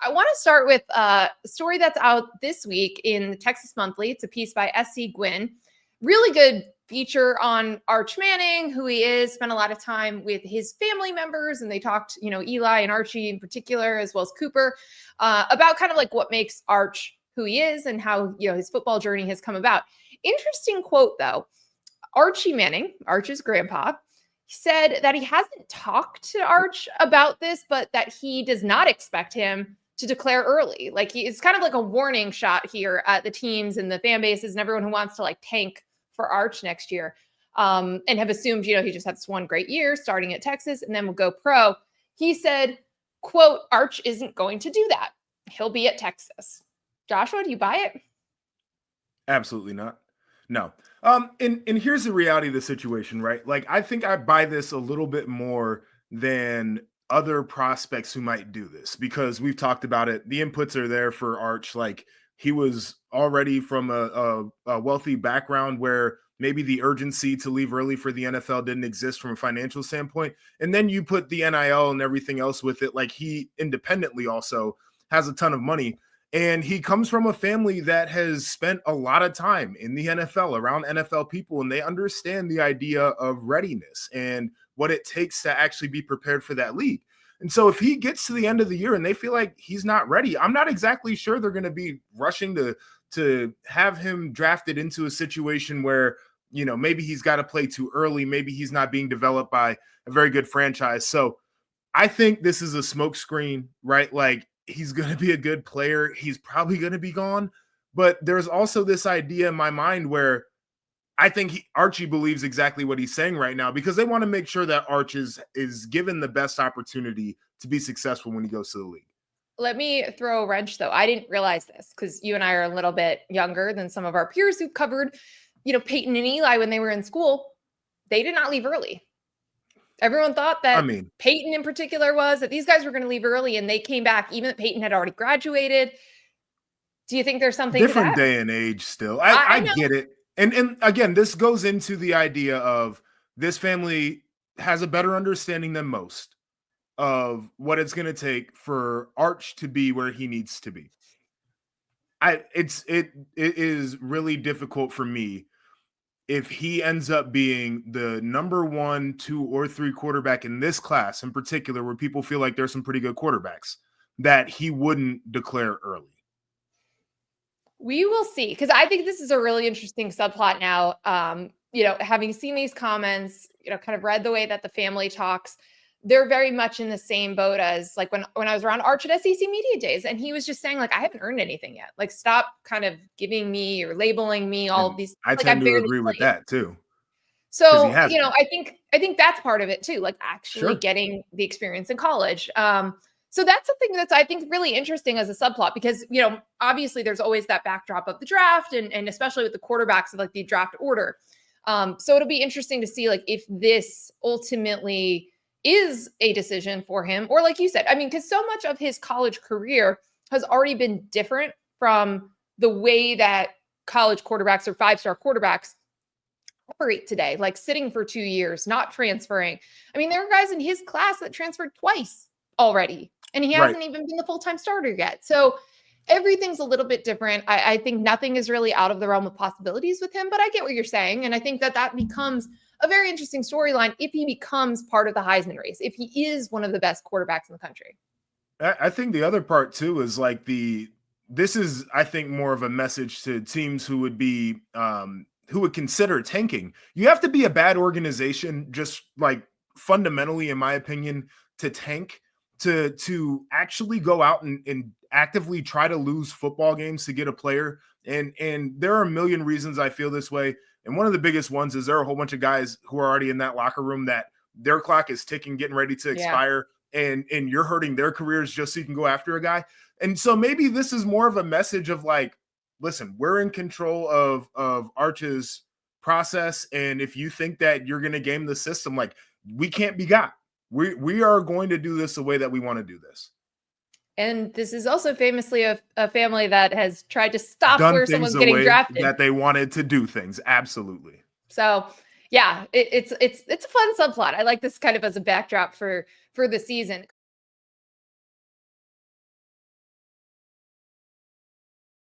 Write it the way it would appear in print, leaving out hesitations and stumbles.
I want to start with a story that's out this week in the Texas Monthly. It's a piece by S.C. Gwynn. Really good feature on Arch Manning, who he is, spent a lot of time with his family members, and they talked, Eli and Archie in particular, as well as Cooper, about kind of like what makes Arch who he is and how, his football journey has come about. Interesting quote, though. Archie Manning, Arch's grandpa, said that he hasn't talked to Arch about this, but that he does not expect him to declare early. Like it's kind of like a warning shot here at the teams and the fan bases and everyone who wants to like tank for Arch next year, and have assumed, he just had this one great year starting at Texas and then will go pro. He said, quote, Arch isn't going to do that. He'll be at Texas. Joshua, do you buy it? Absolutely not. No. And here's the reality of the situation, right? Like, I think I buy this a little bit more than other prospects who might do this, because we've talked about it. The inputs are there for Arch. Like, he was already from a wealthy background where maybe the urgency to leave early for the NFL didn't exist from a financial standpoint. And then you put the NIL and everything else with it. Like, he independently also has a ton of money. And he comes from a family that has spent a lot of time in the NFL, around NFL people, and they understand the idea of readiness and what it takes to actually be prepared for that league. And so if he gets to the end of the year and they feel like he's not ready, I'm not exactly sure they're going to be rushing to have him drafted into a situation where, maybe he's got to play too early. Maybe he's not being developed by a very good franchise. So I think this is a smokescreen, right? Like, he's going to be a good player. He's probably going to be gone. But there's also this idea in my mind where I think Archie believes exactly what he's saying right now, because they want to make sure that Arch is given the best opportunity to be successful when he goes to the league. Let me throw a wrench, though. I didn't realize this because you and I are a little bit younger than some of our peers who covered, Peyton and Eli when they were in school. They did not leave early. Everyone thought that Peyton in particular that these guys were going to leave early, and they came back even that Peyton had already graduated. Do you think there's something different to that? day and age still? I get it. And again, this goes into the idea of this family has a better understanding than most of what it's going to take for Arch to be where he needs to be. It is really difficult for me if he ends up being the number 1, 2, or 3 quarterback in this class in particular, where people feel like there's some pretty good quarterbacks, that he wouldn't declare early. We will see, because I think this is a really interesting subplot now. Having seen these comments, kind of read the way that the family talks, they're very much in the same boat as like when I was around Arch at SEC Media Days, and he was just saying, like, I haven't earned anything yet. Like, stop kind of giving me or labeling me all of these. I tend to agree with that too. So, I think that's part of it too, like actually getting the experience in college. So that's something that's, I think, really interesting as a subplot, because, obviously there's always that backdrop of the draft and especially with the quarterbacks of like the draft order. So it'll be interesting to see like if this ultimately is a decision for him, or like you said, because so much of his college career has already been different from the way that college quarterbacks or 5-star quarterbacks operate today, like sitting for 2 years, not transferring. There are guys in his class that transferred twice already, and he hasn't even been the full-time starter yet. So everything's a little bit different. I think nothing is really out of the realm of possibilities with him, but I get what you're saying. And I think that becomes a very interesting storyline if he becomes part of the Heisman race, if he is one of the best quarterbacks in the country. I think the other part too is like this is, I think, more of a message to teams who would be, who would consider tanking. You have to be a bad organization, just like fundamentally, in my opinion, to tank, to actually go out and actively try to lose football games to get a player. And there are a million reasons I feel this way. And one of the biggest ones is there are a whole bunch of guys who are already in that locker room that their clock is ticking, getting ready to expire. And you're hurting their careers just so you can go after a guy. And so maybe this is more of a message of like, listen, we're in control of Arch's process. And if you think that you're going to game the system, like, we can't be got. We are going to do this the way that we want to do this. And this is also famously a family that has tried to stop where someone's getting drafted. That they wanted to do things. Absolutely. So yeah, it's a fun subplot. I like this kind of as a backdrop for the season.